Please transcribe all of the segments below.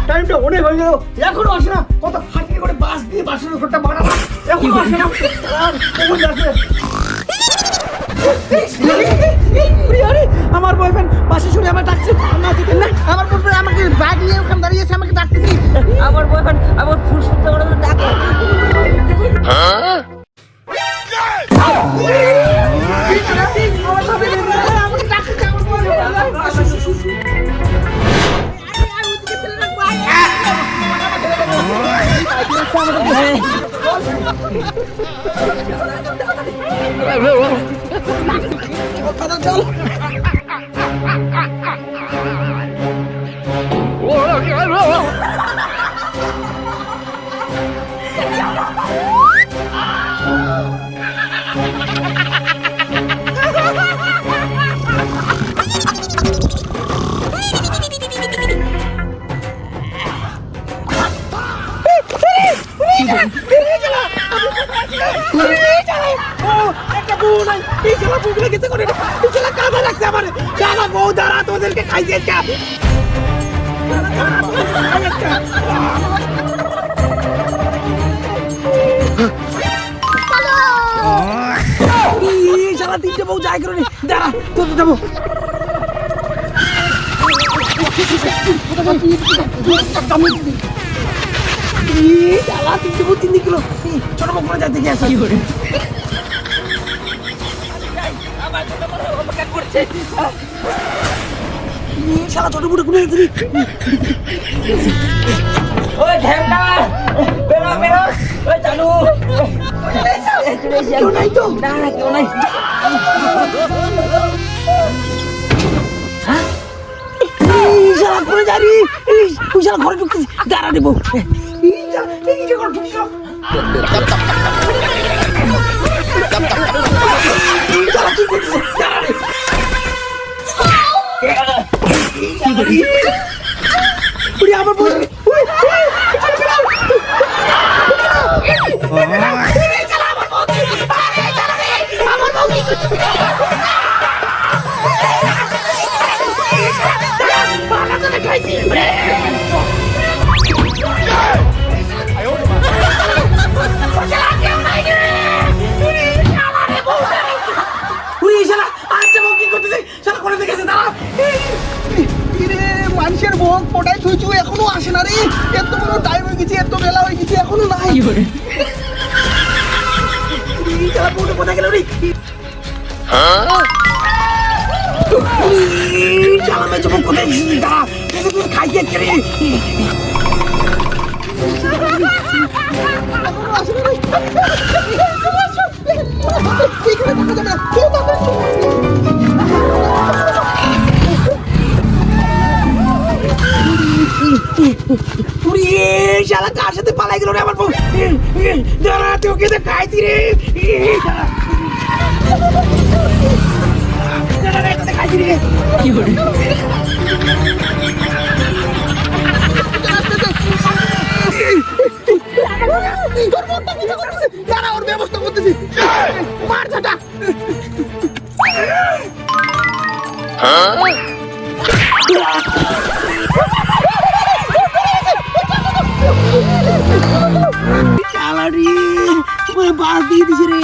টাইমটা অনেক হয়ে গেল, এখনো আসে না। কত হাঁটি করে বাস দিয়ে বাসের ঘরটা বানাবো, এখনো আসে না। আমার বয়ফ্রেন্ড বাসে শুনে আমার ডাকছে, আমার বয়ফ্রেন্ড আমাকে ব্যাগ নিয়ে ওখানে দাঁড়িয়েছে, আমাকে ডাকতেছি। আমার বয়ফ্রেন্ড আমার ফুল শুনতে করে ডাকে। তোদেরকে খাইছে তিনটে বউ যাই করে দাঁড়া, তোর যাবো। তিনটে বউ 3 কিলো ছোট বউ করে যায়, দেখে আসা কি করে। শালা ছোট বুড়ো গুলো তুই ওই ঢেমটা বেরো বেরো, ওই চালু কেউ নাই তো, না না কেউ নাই। হ্যাঁ শালা করে যাবি, শালা ঘরে ঢুকছিস, দাঁড়া দেবো। আমার বসবি মানুষের ভোগ ফোটাই থুইছু, এখনো আসে না রে। এত বড় টাইম হয়ে গেছে, এত বেলা হয়ে গেছে, এখনো নাই। কোথায় গেল রে? কোথায় খাইতে রে? শালা কার সাথে পালাই গেল রে আমার বউ? দাঁড়া, তোকে তো খাইতি রে। খাইতি রে কি করে? ওর ব্যবস্থা করতেছি, মার ঝাঁটা। বাস দিয়ে দিছে রে,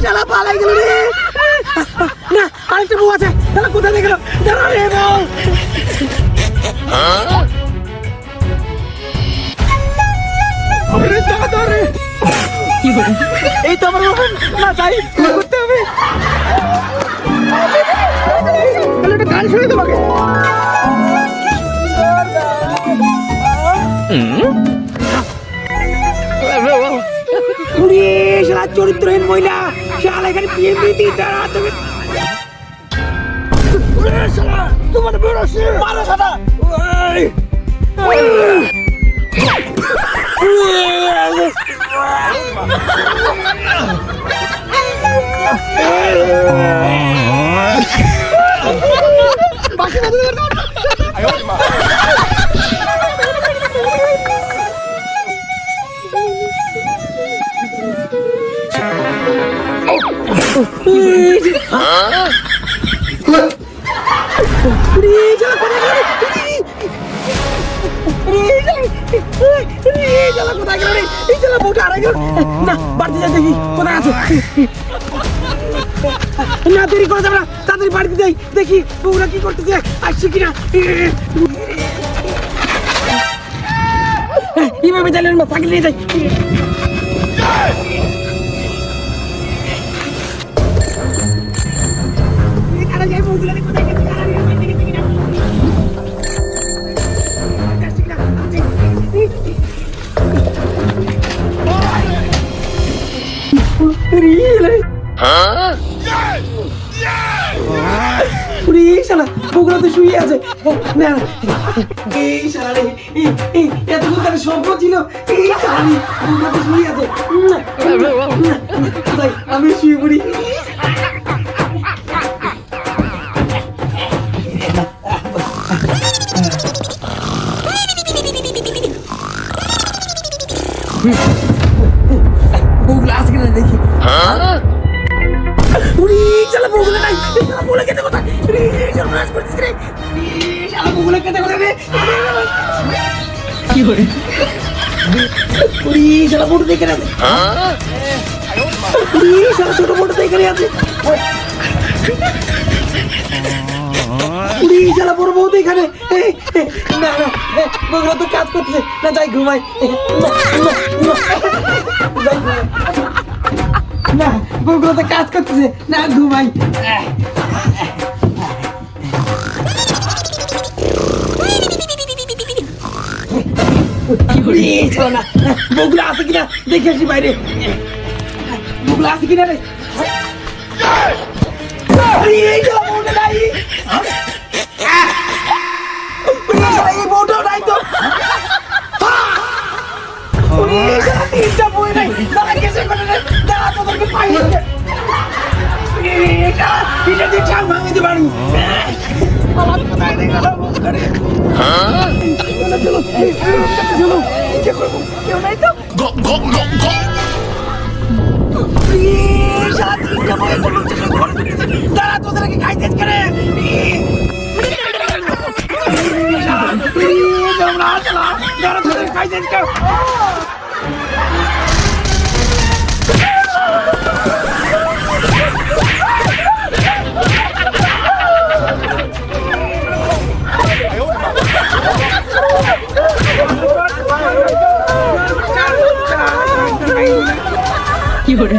শালা পালাই গেল রে। না আরেকটা বউ আছে, তাহলে কোথায় গেল? দাঁড়া রে বউ। এই তো আমার না যাই করতে হবে, একটা গান শুনে তোমাকে। উড়ে শালা চরিত্রহীন মহিলা শালা এখানে বিয়ে দিতে তারা তুমি উড়ে শালা তোমার বড় সে মারো শালা ওই বাকি না না দেরি করে যাবে না তাড়াতাড়ি বাড়িতে যাই দেখি বউরা কি করতেছে আসছে কিনা এইভাবে চাইলেন না সাইকেল নিয়ে যাই বগুড়া তো শুয়ে আছে না এই শালা এতক্ষণ তার স্বপ্ন ছিল এই শালা বগুড়া তো শুয়ে আছে আমি শুয়ে পড়ি বগুলা আছে কিনা দেখি উড়ি শালা বগুলা নাই শালা বগুলা কেটে কথা রে শালা নাচ করছিস রে শালা বগুলা কেটে কথা রে কি হরে উড়ি শালা বড় দেখে আছে উড়ি শালা ছোট বড় দেখে আছে উড়ি শালা বড় বউ এখানে না না বগুলা তো কাজ করতেছে না যাই ঘুমাই না বগুলা তো কাজ করতেছে না ঘুমাই বগুলা আছে কিনা দেখে আসি বাইরে বগুলা আছে কিনা রে এই বউটাও নাই তো তিনটা বই নাই তারা কেসে করে তারা তোদেরকে পাইছে এটা দিয়ে ঠাক ভাঙিতে পারি আমার কোথায় দেখে গেল করে চলো চলো কি করবো কেউ নাই তো তারা তোদেরকে খাইতে করে তারা তোদের খাইতে করে কি করে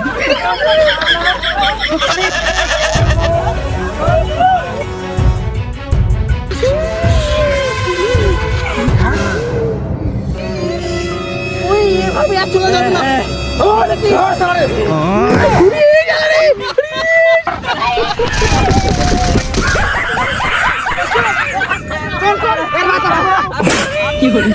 ওই এভাবে আর চলে যাবে না ও দেখি ও সারে কি করে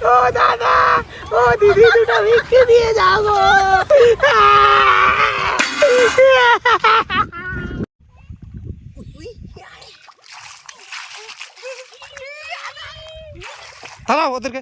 ও দাদা ও দিদি দুটো ভিক্ষে দিয়ে যাবো থামাও ওদেরকে